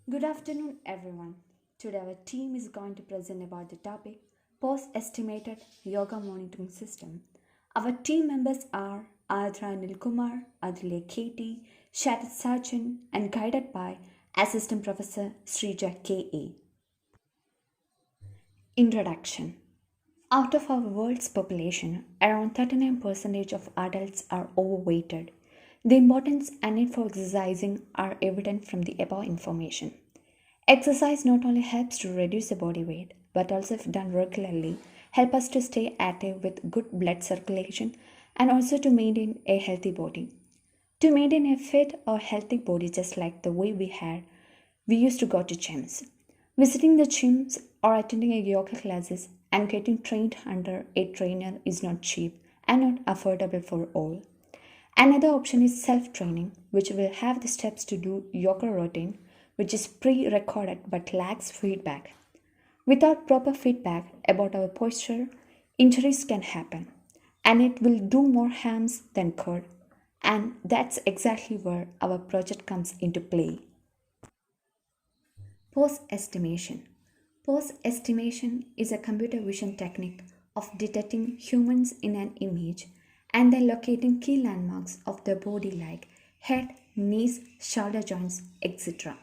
Good afternoon, everyone. Today, our team is going to present about the topic Post Estimated Yoga Monitoring System. Our team members are Adra Nilkumar, Adile Katie, Shatad Sachin, and guided by Assistant Professor Srija K.A. Introduction. Out of our world's population, around 39% of adults are overweighted. The importance and need for exercising are evident from the above information. Exercise not only helps to reduce the body weight, but also if done regularly, help us to stay active with good blood circulation and also to maintain a healthy body. To maintain a fit or healthy body just like the way we used to go to gyms. Visiting the gyms or attending a yoga classes and getting trained under a trainer is not cheap and not affordable for all. Another option is self training, which will have the steps to do yoga routine, which is pre recorded but lacks feedback. Without proper feedback about our posture, injuries can happen, and it will do more harms than good. And that's exactly where our project comes into play. Pose estimation. Pose estimation is a computer vision technique of detecting humans in an image and then locating key landmarks of their body like head, knees, shoulder joints, etc.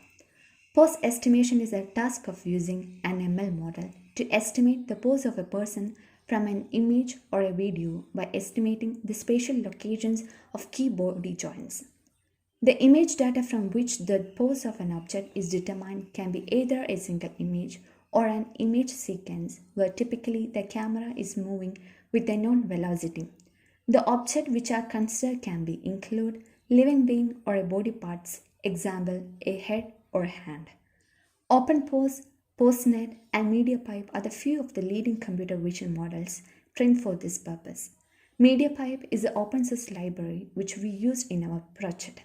Pose estimation is a task of using an ML model to estimate the pose of a person from an image or a video by estimating the spatial locations of key body joints. The image data from which the pose of an object is determined can be either a single image or an image sequence where typically the camera is moving with a known velocity. The object which are considered can be include living being or a body parts, example a head or a hand. OpenPose, PoseNet, and MediaPipe are the few of the leading computer vision models trained for this purpose. MediaPipe is an open source library which we used in our project.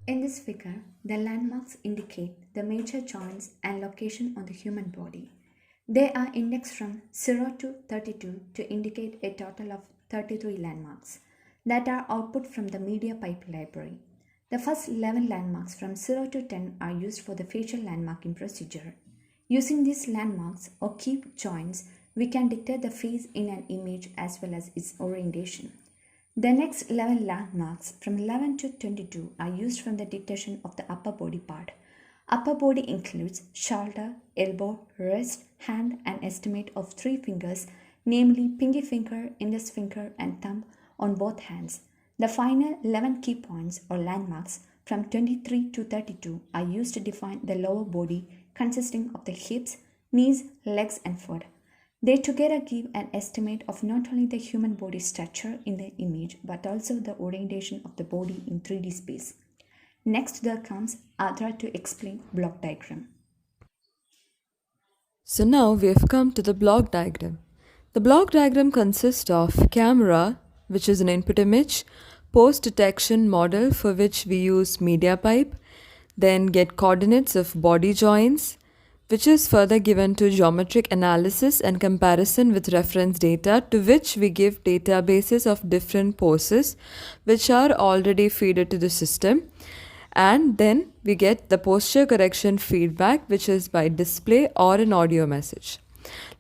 In this figure, the landmarks indicate the major joints and location on the human body. They are indexed from 0 to 32 to indicate a total of 33 landmarks that are output from the MediaPipe library. The first 11 landmarks from 0 to 10 are used for the facial landmarking procedure. Using these landmarks or key joints, we can dictate the face in an image as well as its orientation. The next 11 landmarks from 11 to 22 are used from the detection of the upper body part. Upper body includes shoulder, elbow, wrist, hand and estimate of 3 fingers, namely pinky finger, index finger and thumb on both hands. The final 11 key points or landmarks from 23 to 32 are used to define the lower body consisting of the hips, knees, legs and foot. They together give an estimate of not only the human body structure in the image but also the orientation of the body in 3D space. Next there comes Adra to explain block diagram. So now we have come to the block diagram. The block diagram consists of camera, which is an input image, post detection model for which we use MediaPipe, then get coordinates of body joints, which is further given to geometric analysis and comparison with reference data, to which we give databases of different poses which are already fed to the system, and then we get the posture correction feedback, which is by display or an audio message.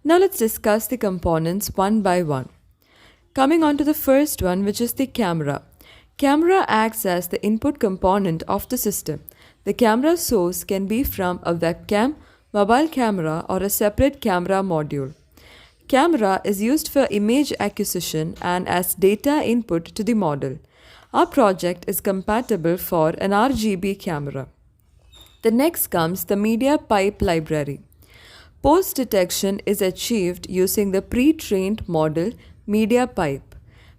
Now let's discuss the components one by one. Coming on to the first one, which is the camera. Camera acts as the input component of the system. The camera source can be from a webcam, mobile camera or a separate camera module. Camera is used for image acquisition and as data input to the model. Our project is compatible for an RGB camera. The next comes the MediaPipe library. Post detection is achieved using the pre-trained model MediaPipe.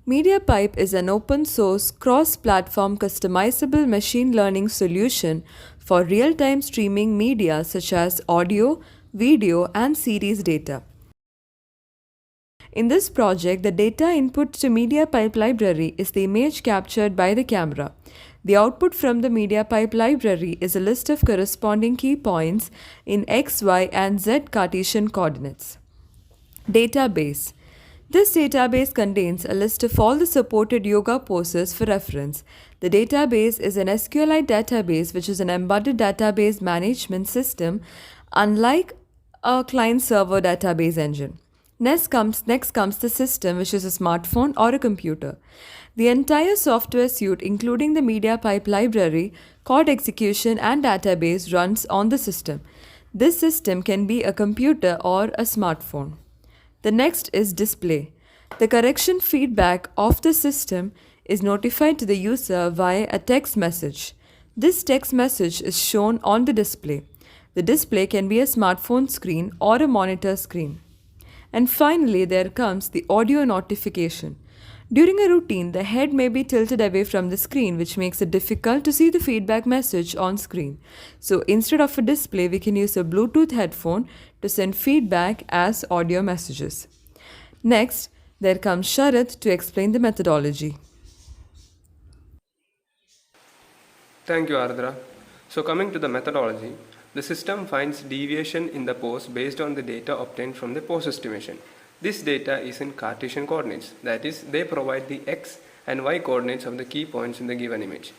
MediaPipe is an open source cross-platform customizable machine learning solution for real-time streaming media such as audio, video and series data. In this project, the data input to MediaPipe library is the image captured by the camera. The output from the MediaPipe library is a list of corresponding key points in X, Y and Z Cartesian coordinates. Database. This database contains a list of all the supported yoga poses for reference. The database is an SQLite database, which is an embedded database management system, unlike a client server database engine. Next comes the system, which is a smartphone or a computer. The entire software suite, including the MediaPipe library, code execution, and database, runs on the system. This system can be a computer or a smartphone. The next is display. The correction feedback of the system is notified to the user via a text message. This text message is shown on the display. The display can be a smartphone screen or a monitor screen. And finally, there comes the audio notification. During a routine, the head may be tilted away from the screen, which makes it difficult to see the feedback message on screen. So instead of a display, we can use a Bluetooth headphone to send feedback as audio messages. Next, there comes Sharath to explain the methodology. Thank you, Ardra. So coming to the methodology, the system finds deviation in the pose based on the data obtained from the pose estimation. This data is in Cartesian coordinates, that is, they provide the x and y coordinates of the key points in the given image.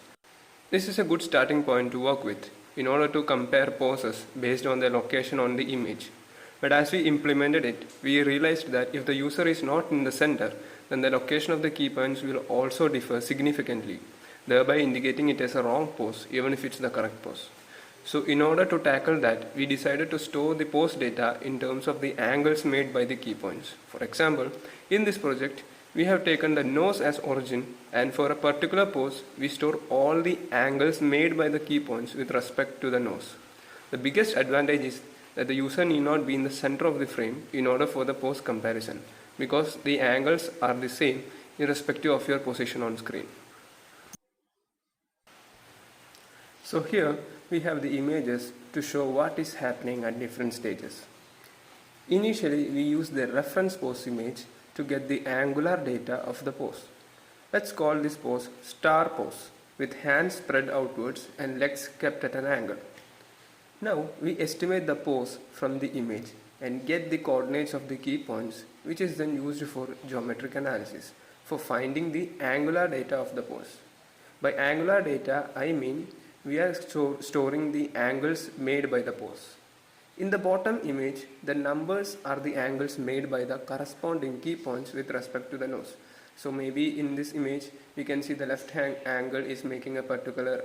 This is a good starting point to work with in order to compare poses based on their location on the image. But as we implemented it, we realized that if the user is not in the center, then the location of the key points will also differ significantly, thereby indicating it as a wrong pose even if it's the correct pose. So in order to tackle that, we decided to store the pose data in terms of the angles made by the key points. For example, in this project, we have taken the nose as origin, and for a particular pose, we store all the angles made by the key points with respect to the nose. The biggest advantage is that the user need not be in the center of the frame in order for the pose comparison, because the angles are the same irrespective of your position on screen. So here we have the images to show what is happening at different stages. Initially, we use the reference pose image to get the angular data of the pose. Let's call this pose star pose, with hands spread outwards and legs kept at an angle. Now we estimate the pose from the image and get the coordinates of the key points, which is then used for geometric analysis for finding the angular data of the pose. By angular data, I mean we are storing the angles made by the pose. In the bottom image, the numbers are the angles made by the corresponding key points with respect to the nose. So maybe in this image, we can see the left ankle is making a particular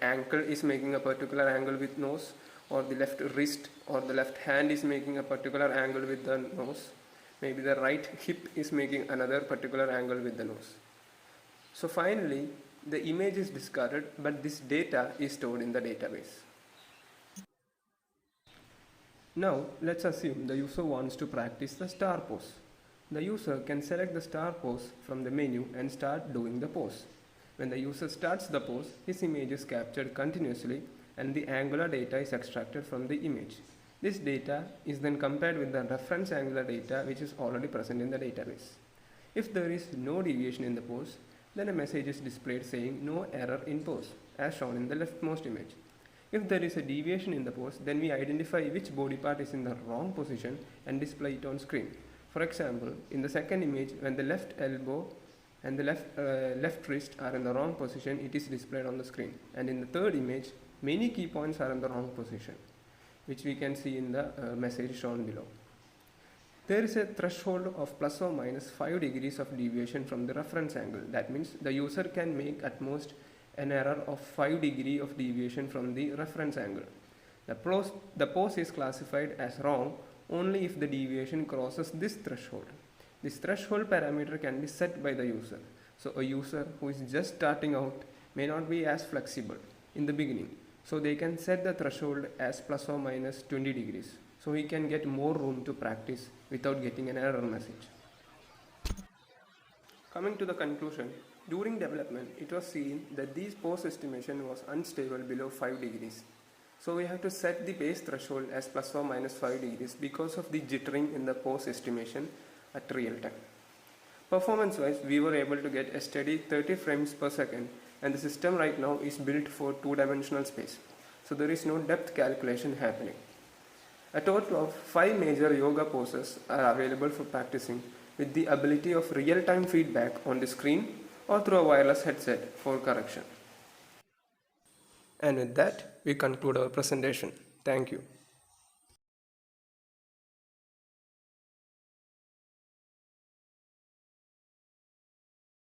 angle with nose, or the left wrist or the left hand is making a particular angle with the nose. Maybe the right hip is making another particular angle with the nose. So finally, the image is discarded, but this data is stored in the database. Now let's assume the user wants to practice the star pose. The user can select the star pose from the menu and start doing the pose. When the user starts the pose, his image is captured continuously and the angular data is extracted from the image. This data is then compared with the reference angular data which is already present in the database. If there is no deviation in the pose, then a message is displayed saying no error in pose, as shown in the leftmost image. If there is a deviation in the pose, then we identify which body part is in the wrong position and display it on screen. For example, in the second image, when the left elbow and the left wrist are in the wrong position, it is displayed on the screen. And in the third image, many key points are in the wrong position, which we can see in the message shown below. There is a threshold of plus or minus 5 degrees of deviation from the reference angle. That means the user can make at most an error of 5 degrees of deviation from the reference angle. The pose is classified as wrong only if the deviation crosses this threshold. This threshold parameter can be set by the user. So a user who is just starting out may not be as flexible in the beginning. So they can set the threshold as plus or minus 20 degrees. So he can get more room to practice without getting an error message. Coming to the conclusion, during development, it was seen that this pose estimation was unstable below 5 degrees. So we have to set the base threshold as plus or minus 5 degrees because of the jittering in the pose estimation at real time. Performance wise, we were able to get a steady 30 frames per second, and the system right now is built for 2-dimensional space. So there is no depth calculation happening. A total of 5 major yoga poses are available for practicing, with the ability of real-time feedback on the screen or through a wireless headset for correction. And with that, we conclude our presentation. Thank you.